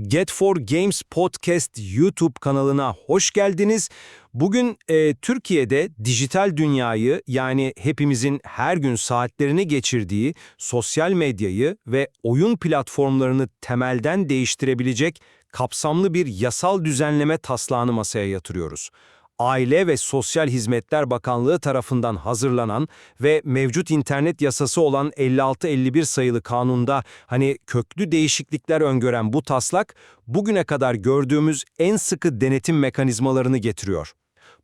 Get4Games Podcast YouTube kanalına hoş geldiniz. Bugün Türkiye'de dijital dünyayı, yani hepimizin her gün saatlerini geçirdiği sosyal medyayı ve oyun platformlarını temelden değiştirebilecek kapsamlı bir yasal düzenleme taslağını masaya yatırıyoruz. Aile ve Sosyal Hizmetler Bakanlığı tarafından hazırlanan ve mevcut internet yasası olan 56-51 sayılı kanunda köklü değişiklikler öngören bu taslak, bugüne kadar gördüğümüz en sıkı denetim mekanizmalarını getiriyor.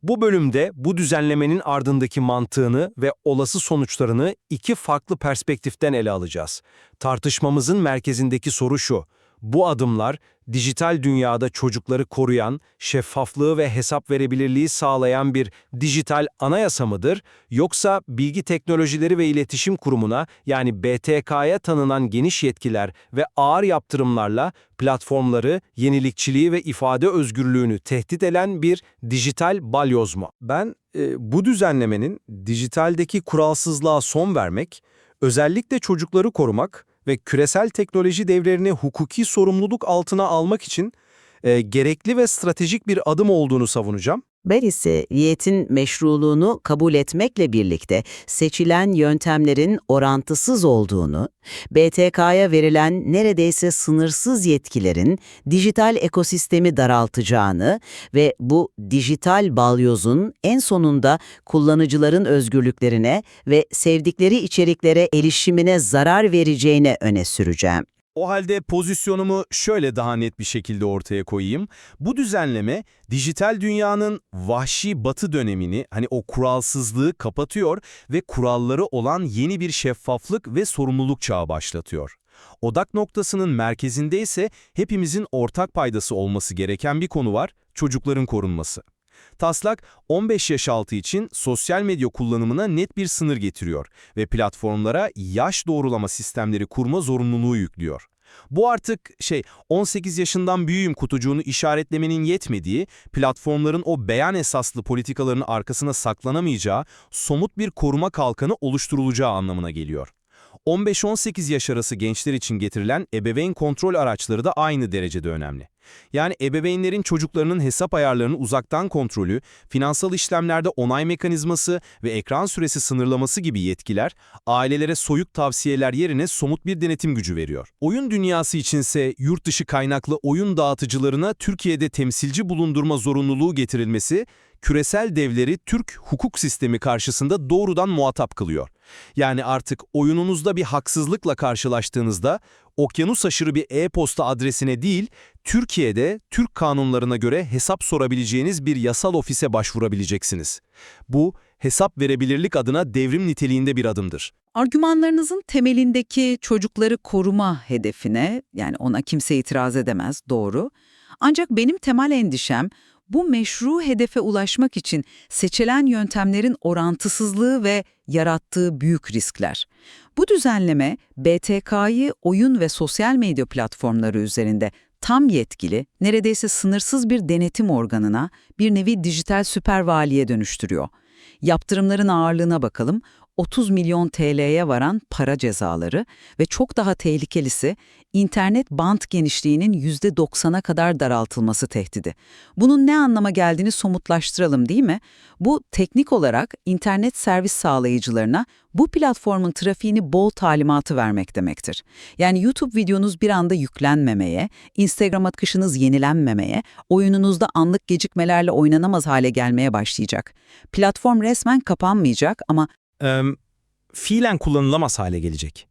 Bu bölümde bu düzenlemenin ardındaki mantığını ve olası sonuçlarını iki farklı perspektiften ele alacağız. Tartışmamızın merkezindeki soru şu: bu adımlar dijital dünyada çocukları koruyan, şeffaflığı ve hesap verebilirliği sağlayan bir dijital anayasa mıdır? Yoksa Bilgi Teknolojileri ve İletişim Kurumu'na, yani BTK'ya tanınan geniş yetkiler ve ağır yaptırımlarla platformları, yenilikçiliği ve ifade özgürlüğünü tehdit eden bir dijital balyoz mu? Ben bu düzenlemenin dijitaldeki kuralsızlığa son vermek, özellikle çocukları korumak ve küresel teknoloji devlerini hukuki sorumluluk altına almak için gerekli ve stratejik bir adım olduğunu savunacağım. Ben ise niyetin meşruluğunu kabul etmekle birlikte seçilen yöntemlerin orantısız olduğunu, BTK'ya verilen neredeyse sınırsız yetkilerin dijital ekosistemi daraltacağını ve bu dijital balyozun en sonunda kullanıcıların özgürlüklerine ve sevdikleri içeriklere erişimine zarar vereceğine öne süreceğim. O halde pozisyonumu şöyle daha net bir şekilde ortaya koyayım. Bu düzenleme dijital dünyanın vahşi batı dönemini, o kuralsızlığı kapatıyor ve kuralları olan yeni bir şeffaflık ve sorumluluk çağı başlatıyor. Odak noktasının merkezinde ise hepimizin ortak paydası olması gereken bir konu var: çocukların korunması. Taslak, 15 yaş altı için sosyal medya kullanımına net bir sınır getiriyor ve platformlara yaş doğrulama sistemleri kurma zorunluluğu yüklüyor. Bu artık 18 yaşından büyüğüm kutucuğunu işaretlemenin yetmediği, platformların o beyan esaslı politikalarının arkasına saklanamayacağı somut bir koruma kalkanı oluşturulacağı anlamına geliyor. 15-18 yaş arası gençler için getirilen ebeveyn kontrol araçları da aynı derecede önemli. Yani ebeveynlerin çocuklarının hesap ayarlarını uzaktan kontrolü, finansal işlemlerde onay mekanizması ve ekran süresi sınırlaması gibi yetkiler, ailelere soyut tavsiyeler yerine somut bir denetim gücü veriyor. Oyun dünyası içinse yurt dışı kaynaklı oyun dağıtıcılarına Türkiye'de temsilci bulundurma zorunluluğu getirilmesi, küresel devleri Türk hukuk sistemi karşısında doğrudan muhatap kılıyor. Yani artık oyununuzda bir haksızlıkla karşılaştığınızda, okyanus aşırı bir e-posta adresine değil, Türkiye'de Türk kanunlarına göre hesap sorabileceğiniz bir yasal ofise başvurabileceksiniz. Bu, hesap verebilirlik adına devrim niteliğinde bir adımdır. Argümanlarınızın temelindeki çocukları koruma hedefine, yani ona kimse itiraz edemez, doğru. Ancak benim temel endişem, bu meşru hedefe ulaşmak için seçilen yöntemlerin orantısızlığı ve yarattığı büyük riskler. Bu düzenleme, BTK'yı oyun ve sosyal medya platformları üzerinde tam yetkili, neredeyse sınırsız bir denetim organına, bir nevi dijital süpervaliye dönüştürüyor. Yaptırımların ağırlığına bakalım: 30 milyon TL'ye varan para cezaları ve çok daha tehlikelisi, internet bant genişliğinin %90'a kadar daraltılması tehdidi. Bunun ne anlama geldiğini somutlaştıralım, değil mi? Bu, teknik olarak internet servis sağlayıcılarına bu platformun trafiğini bol talimatı vermek demektir. Yani YouTube videonuz bir anda yüklenmemeye, Instagram akışınız yenilenmemeye, oyununuzda anlık gecikmelerle oynanamaz hale gelmeye başlayacak. Platform resmen kapanmayacak ama Fiilen kullanılamaz hale gelecek.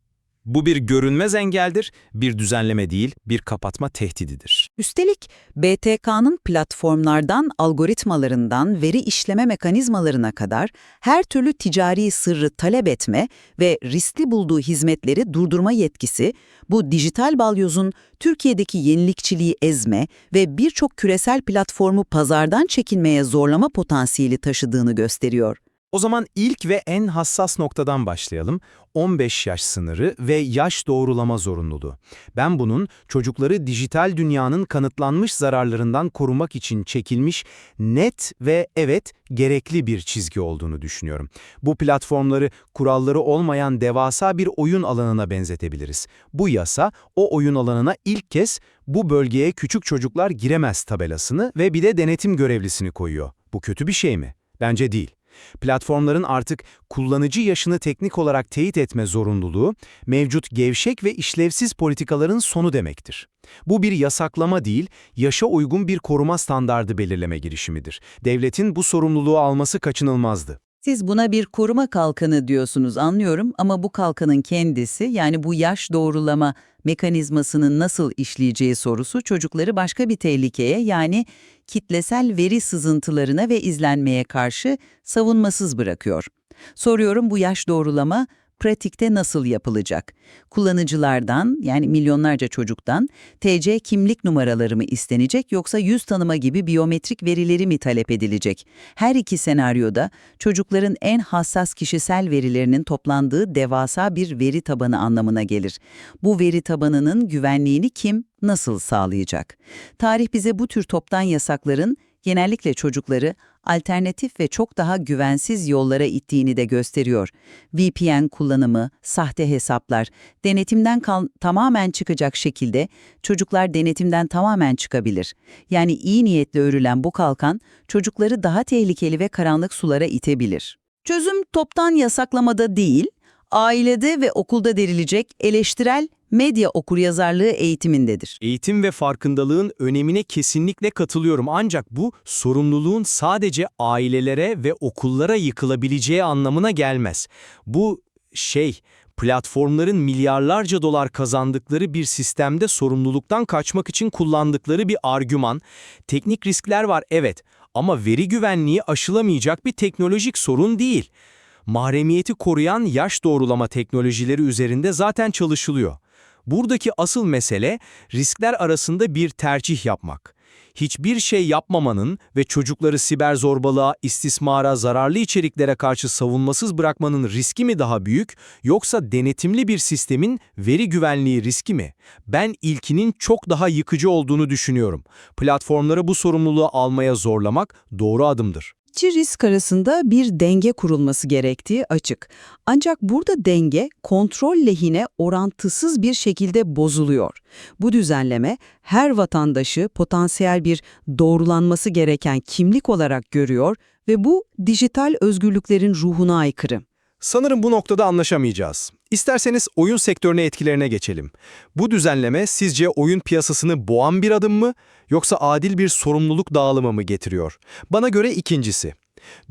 Bu bir görünmez engeldir, bir düzenleme değil, bir kapatma tehdididir. üstelik BTK'nın platformlardan algoritmalarından veri işleme mekanizmalarına kadar her türlü ticari sırrı talep etme ve riskli bulduğu hizmetleri durdurma yetkisi, bu dijital balyozun Türkiye'deki yenilikçiliği ezme ve birçok küresel platformu pazardan çekilmeye zorlama potansiyeli taşıdığını gösteriyor. O zaman ilk ve en hassas noktadan başlayalım. 15 yaş sınırı ve yaş doğrulama zorunluluğu. Ben bunun çocukları dijital dünyanın kanıtlanmış zararlarından korumak için çekilmiş net ve evet gerekli bir çizgi olduğunu düşünüyorum. Bu platformları kuralları olmayan devasa bir oyun alanına benzetebiliriz. Bu yasa o oyun alanına ilk kez bu bölgeye küçük çocuklar giremez tabelasını ve bir de denetim görevlisini koyuyor. Bu kötü bir şey mi? Bence değil. Platformların artık kullanıcı yaşını teknik olarak teyit etme zorunluluğu, mevcut gevşek ve işlevsiz politikaların sonu demektir. Bu bir yasaklama değil, yaşa uygun bir koruma standardı belirleme girişimidir. Devletin bu sorumluluğu alması kaçınılmazdı. Siz buna bir koruma kalkanı diyorsunuz, anlıyorum, ama bu kalkanın kendisi, yani bu yaş doğrulama mekanizmasının nasıl işleyeceği sorusu çocukları başka bir tehlikeye, yani kitlesel veri sızıntılarına ve izlenmeye karşı savunmasız bırakıyor. Soruyorum, bu yaş doğrulama pratikte nasıl yapılacak? Kullanıcılardan, yani milyonlarca çocuktan TC kimlik numaraları mı istenecek, yoksa yüz tanıma gibi biyometrik verileri mi talep edilecek? Her iki senaryoda çocukların en hassas kişisel verilerinin toplandığı devasa bir veri tabanı anlamına gelir. Bu veri tabanının güvenliğini kim, nasıl sağlayacak? Tarih bize bu tür toptan yasakların genellikle çocukları alternatif ve çok daha güvensiz yollara ittiğini de gösteriyor. VPN kullanımı, sahte hesaplar, denetimden tamamen çıkacak şekilde çocuklar denetimden tamamen çıkabilir. Yani iyi niyetle örülen bu kalkan çocukları daha tehlikeli ve karanlık sulara itebilir. Çözüm toptan yasaklamada değil, ailede ve okulda verilecek eleştirel medya okuryazarlığı eğitimindedir. Eğitim ve farkındalığın önemine kesinlikle katılıyorum, ancak bu sorumluluğun sadece ailelere ve okullara yıkılabileceği anlamına gelmez. Bu platformların milyarlarca dolar kazandıkları bir sistemde sorumluluktan kaçmak için kullandıkları bir argüman. Teknik riskler var, evet, ama veri güvenliği aşılamayacak bir teknolojik sorun değil. Mahremiyeti koruyan yaş doğrulama teknolojileri üzerinde zaten çalışılıyor. Buradaki asıl mesele riskler arasında bir tercih yapmak. Hiçbir şey yapmamanın ve çocukları siber zorbalığa, istismara, zararlı içeriklere karşı savunmasız bırakmanın riski mi daha büyük, yoksa denetimli bir sistemin veri güvenliği riski mi? Ben ilkinin çok daha yıkıcı olduğunu düşünüyorum. Platformları bu sorumluluğu almaya zorlamak doğru adımdır. İki risk arasında bir denge kurulması gerektiği açık. Ancak burada denge kontrol lehine orantısız bir şekilde bozuluyor. Bu düzenleme her vatandaşı potansiyel bir doğrulanması gereken kimlik olarak görüyor ve bu dijital özgürlüklerin ruhuna aykırı. Sanırım bu noktada anlaşamayacağız. İsterseniz oyun sektörüne etkilerine geçelim. Bu düzenleme sizce oyun piyasasını boğan bir adım mı, yoksa adil bir sorumluluk dağılımı mı getiriyor? Bana göre ikincisi.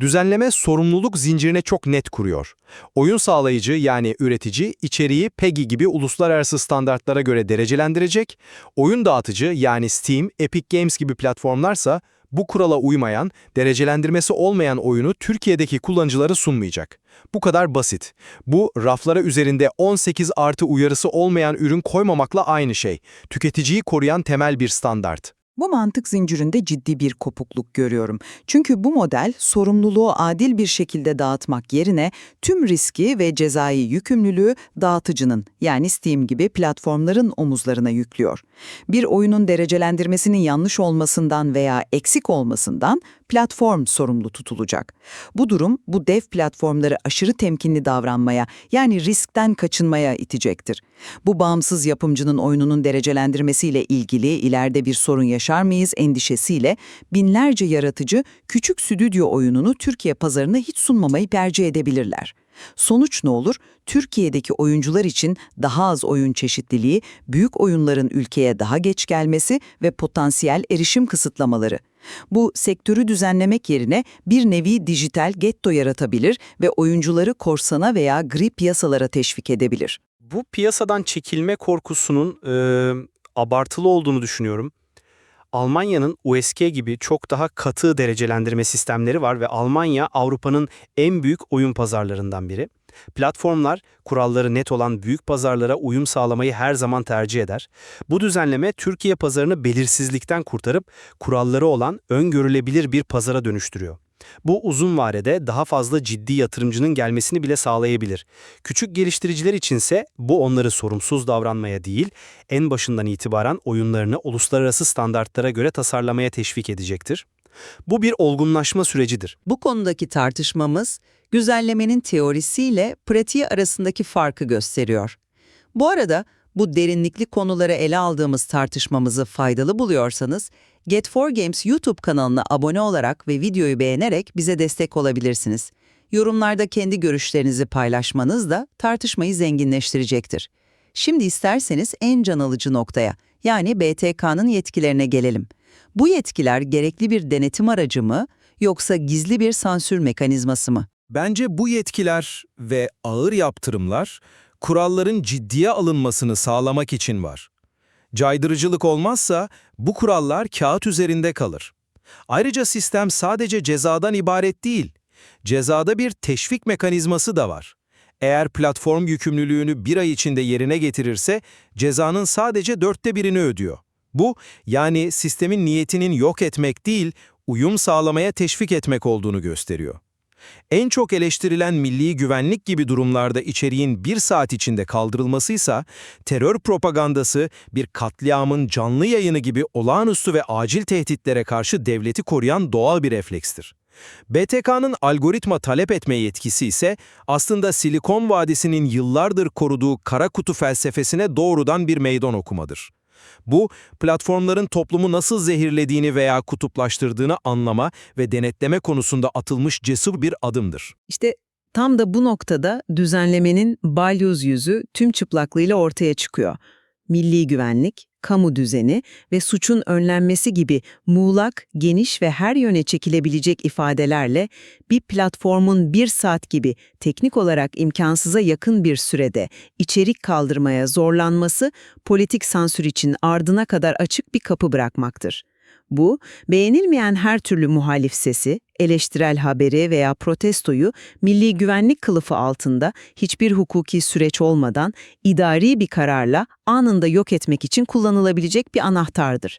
Düzenleme sorumluluk zincirine çok net kuruyor. Oyun sağlayıcı, yani üretici, içeriği PEGI gibi uluslararası standartlara göre derecelendirecek. Oyun dağıtıcı, yani Steam, Epic Games gibi platformlarsa bu kurala uymayan, derecelendirmesi olmayan oyunu Türkiye'deki kullanıcılara sunmayacak. Bu kadar basit. Bu, raflara üzerinde 18+ uyarısı olmayan ürün koymamakla aynı şey. Tüketiciyi koruyan temel bir standart. Bu mantık zincirinde ciddi bir kopukluk görüyorum. Çünkü bu model sorumluluğu adil bir şekilde dağıtmak yerine tüm riski ve cezai yükümlülüğü dağıtıcının, yani Steam gibi platformların omuzlarına yüklüyor. Bir oyunun derecelendirmesinin yanlış olmasından veya eksik olmasından platform sorumlu tutulacak. Bu durum bu dev platformları aşırı temkinli davranmaya, yani riskten kaçınmaya itecektir. Bu bağımsız yapımcının oyununun derecelendirmesiyle ilgili ileride bir sorun yaşar mıyız endişesiyle binlerce yaratıcı küçük stüdyo oyununu Türkiye pazarına hiç sunmamayı tercih edebilirler. Sonuç ne olur? Türkiye'deki oyuncular için daha az oyun çeşitliliği, büyük oyunların ülkeye daha geç gelmesi ve potansiyel erişim kısıtlamaları. Bu sektörü düzenlemek yerine bir nevi dijital getto yaratabilir ve oyuncuları korsana veya gri piyasalara teşvik edebilir. Bu piyasadan çekilme korkusunun abartılı olduğunu düşünüyorum. Almanya'nın USG gibi çok daha katı derecelendirme sistemleri var ve Almanya Avrupa'nın en büyük oyun pazarlarından biri. Platformlar, kuralları net olan büyük pazarlara uyum sağlamayı her zaman tercih eder. Bu düzenleme Türkiye pazarını belirsizlikten kurtarıp kuralları olan öngörülebilir bir pazara dönüştürüyor. Bu uzun vadede daha fazla ciddi yatırımcının gelmesini bile sağlayabilir. Küçük geliştiriciler içinse bu onları sorumsuz davranmaya değil, en başından itibaren oyunlarını uluslararası standartlara göre tasarlamaya teşvik edecektir. Bu bir olgunlaşma sürecidir. Bu konudaki tartışmamız, güzellemenin teorisiyle pratiği arasındaki farkı gösteriyor. Bu arada bu derinlikli konuları ele aldığımız tartışmamızı faydalı buluyorsanız, Get4Games YouTube kanalına abone olarak ve videoyu beğenerek bize destek olabilirsiniz. Yorumlarda kendi görüşlerinizi paylaşmanız da tartışmayı zenginleştirecektir. Şimdi isterseniz en can alıcı noktaya, yani BTK'nın yetkilerine gelelim. Bu yetkiler gerekli bir denetim aracı mı, yoksa gizli bir sansür mekanizması mı? Bence bu yetkiler ve ağır yaptırımlar kuralların ciddiye alınmasını sağlamak için var. Caydırıcılık olmazsa bu kurallar kağıt üzerinde kalır. Ayrıca sistem sadece cezadan ibaret değil. Cezada bir teşvik mekanizması da var. Eğer platform yükümlülüğünü bir ay içinde yerine getirirse cezanın sadece 1/4'ünü ödüyor. Bu, yani sistemin niyetinin yok etmek değil, uyum sağlamaya teşvik etmek olduğunu gösteriyor. En çok eleştirilen milli güvenlik gibi durumlarda içeriğin 1 saat içinde kaldırılmasıysa, terör propagandası bir katliamın canlı yayını gibi olağanüstü ve acil tehditlere karşı devleti koruyan doğal bir reflekstir. BTK'nın algoritma talep etme yetkisi ise aslında Silikon Vadisi'nin yıllardır koruduğu kara kutu felsefesine doğrudan bir meydan okumadır. Bu, platformların toplumu nasıl zehirlediğini veya kutuplaştırdığını anlama ve denetleme konusunda atılmış cesur bir adımdır. İşte tam da bu noktada düzenlemenin balyoz yüzü tüm çıplaklığıyla ortaya çıkıyor. Milli güvenlik, kamu düzeni ve suçun önlenmesi gibi muğlak, geniş ve her yöne çekilebilecek ifadelerle bir platformun 1 saat gibi teknik olarak imkansıza yakın bir sürede içerik kaldırmaya zorlanması politik sansür için ardına kadar açık bir kapı bırakmaktır. Bu, beğenilmeyen her türlü muhalif sesi, eleştirel haberi veya protestoyu milli güvenlik kılıfı altında hiçbir hukuki süreç olmadan idari bir kararla anında yok etmek için kullanılabilecek bir anahtardır.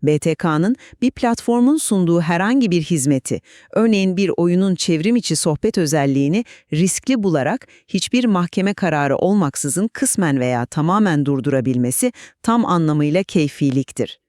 BTK'nın bir platformun sunduğu herhangi bir hizmeti, örneğin bir oyunun çevrim içi sohbet özelliğini riskli bularak hiçbir mahkeme kararı olmaksızın kısmen veya tamamen durdurabilmesi tam anlamıyla keyfiliktir.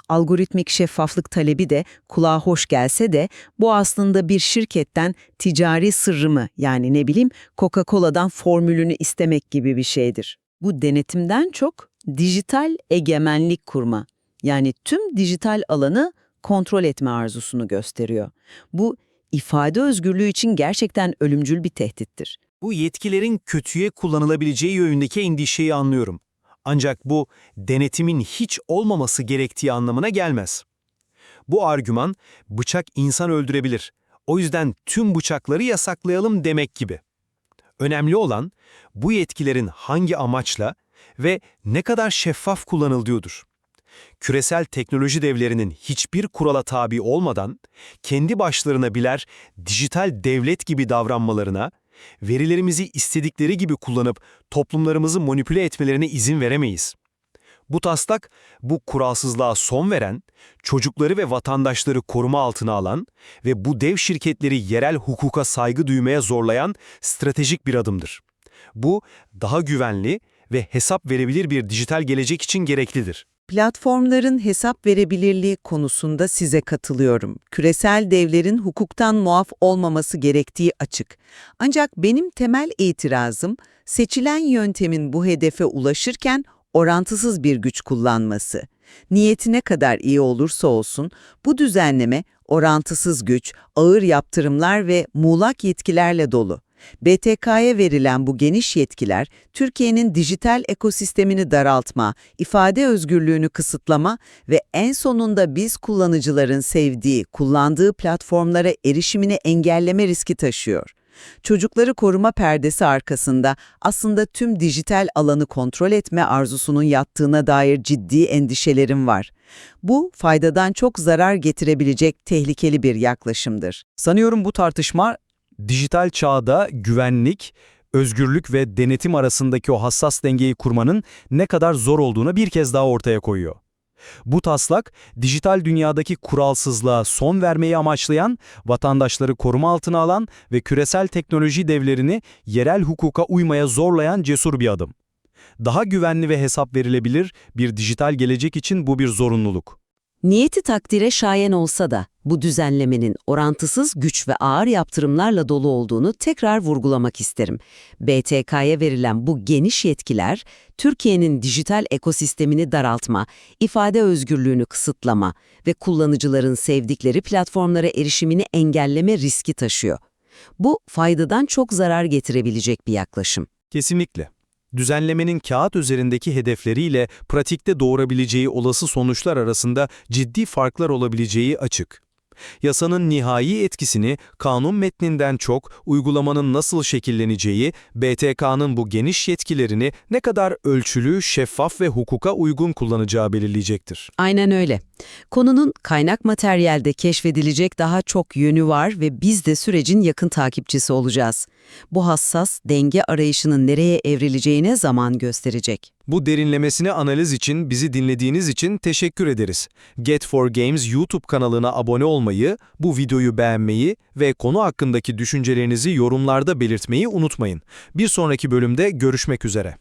Algoritmik şeffaflık talebi de kulağa hoş gelse de bu aslında bir şirketten ticari sırrımı, yani ne bileyim Coca-Cola'dan formülünü istemek gibi bir şeydir. Bu denetimden çok dijital egemenlik kurma, yani tüm dijital alanı kontrol etme arzusunu gösteriyor. Bu ifade özgürlüğü için gerçekten ölümcül bir tehdittir. Bu yetkilerin kötüye kullanılabileceği yönündeki endişeyi anlıyorum. Ancak bu denetimin hiç olmaması gerektiği anlamına gelmez. Bu argüman bıçak insan öldürebilir. O yüzden tüm bıçakları yasaklayalım demek gibi. Önemli olan bu yetkilerin hangi amaçla ve ne kadar şeffaf kullanıldığıdır. Küresel teknoloji devlerinin hiçbir kurala tabi olmadan kendi başlarına birer dijital devlet gibi davranmalarına, verilerimizi istedikleri gibi kullanıp toplumlarımızı manipüle etmelerine izin veremeyiz. Bu taslak, bu kuralsızlığa son veren, çocukları ve vatandaşları koruma altına alan ve bu dev şirketleri yerel hukuka saygı duymaya zorlayan stratejik bir adımdır. Bu, daha güvenli ve hesap verebilir bir dijital gelecek için gereklidir. Platformların hesap verebilirliği konusunda size katılıyorum. Küresel devlerin hukuktan muaf olmaması gerektiği açık. Ancak benim temel itirazım, seçilen yöntemin bu hedefe ulaşırken orantısız bir güç kullanması. Niyeti ne kadar iyi olursa olsun, bu düzenleme orantısız güç, ağır yaptırımlar ve muğlak yetkilerle dolu. BTK'ya verilen bu geniş yetkiler, Türkiye'nin dijital ekosistemini daraltma, ifade özgürlüğünü kısıtlama ve en sonunda biz kullanıcıların sevdiği, kullandığı platformlara erişimini engelleme riski taşıyor. Çocukları koruma perdesi arkasında aslında tüm dijital alanı kontrol etme arzusunun yattığına dair ciddi endişelerim var. Bu, faydadan çok zarar getirebilecek tehlikeli bir yaklaşımdır. Sanıyorum bu tartışma, dijital çağda güvenlik, özgürlük ve denetim arasındaki o hassas dengeyi kurmanın ne kadar zor olduğunu bir kez daha ortaya koyuyor. Bu taslak, dijital dünyadaki kuralsızlığa son vermeyi amaçlayan, vatandaşları koruma altına alan ve küresel teknoloji devlerini yerel hukuka uymaya zorlayan cesur bir adım. Daha güvenli ve hesap verilebilir bir dijital gelecek için bu bir zorunluluk. Niyeti takdire şayan olsa da bu düzenlemenin orantısız güç ve ağır yaptırımlarla dolu olduğunu tekrar vurgulamak isterim. BTK'ya verilen bu geniş yetkiler, Türkiye'nin dijital ekosistemini daraltma, ifade özgürlüğünü kısıtlama ve kullanıcıların sevdikleri platformlara erişimini engelleme riski taşıyor. Bu faydadan çok zarar getirebilecek bir yaklaşım. Kesinlikle. Düzenlemenin kağıt üzerindeki hedefleriyle pratikte doğurabileceği olası sonuçlar arasında ciddi farklar olabileceği açık. Yasanın nihai etkisini kanun metninden çok uygulamanın nasıl şekilleneceği, BTK'nın bu geniş yetkilerini ne kadar ölçülü, şeffaf ve hukuka uygun kullanacağı belirleyecektir. Aynen öyle. Konunun kaynak materyalde keşfedilecek daha çok yönü var ve biz de sürecin yakın takipçisi olacağız. Bu hassas denge arayışının nereye evrileceğine zaman gösterecek. Bu derinlemesine analiz için bizi dinlediğiniz için teşekkür ederiz. Get4Games YouTube kanalına abone olmayı, bu videoyu beğenmeyi ve konu hakkındaki düşüncelerinizi yorumlarda belirtmeyi unutmayın. Bir sonraki bölümde görüşmek üzere.